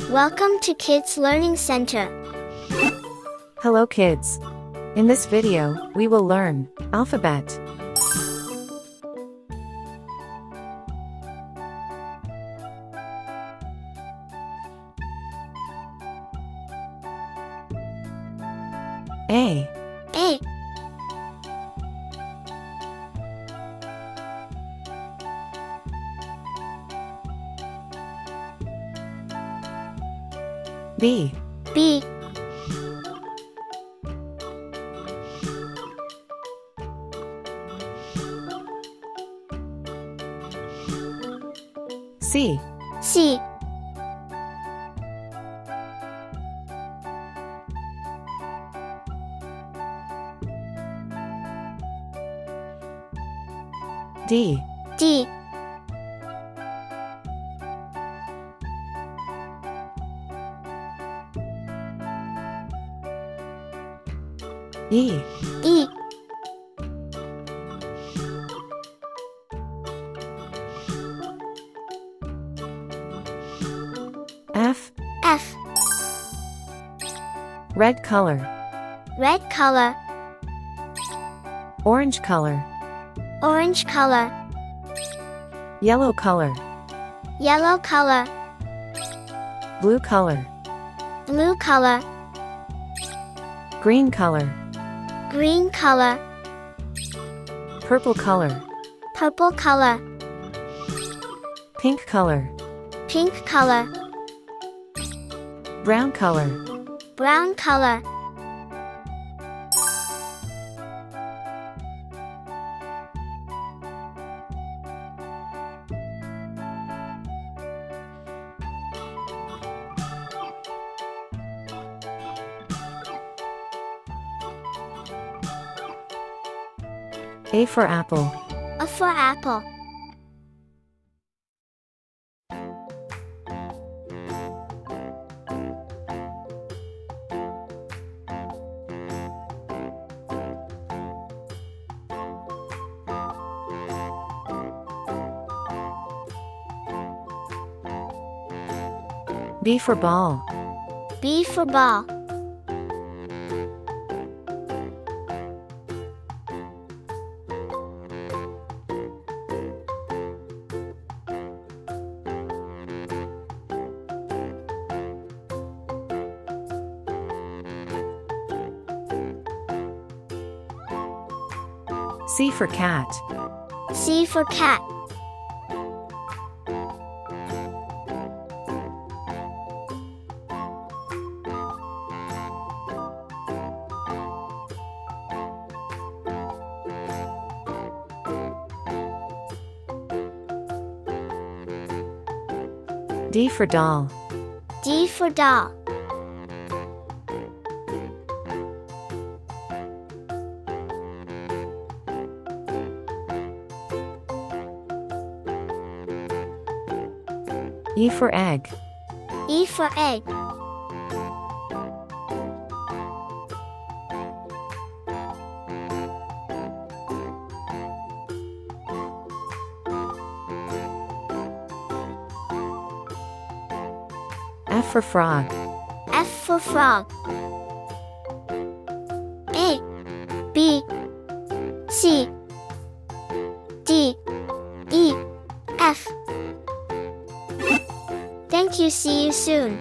Welcome to Kids Learning Center. Hello kids. In this video, we will learn alphabet. A. A. B. B. C. C. D. D. E. E. F. F. Red color. Red color. Orange color. Orange color. Yellow color. Yellow color. Blue color. Blue color. Green color. Green color. Purple color. Purple color. Pink color. Pink color. Brown color. Brown color. A for apple. A for apple. B for ball. B for ball. C for cat. C for cat. D for doll. D for doll. E for egg. E for egg. F for frog. F for frog. A. B. C. D. E. F. Thank you. See you soon.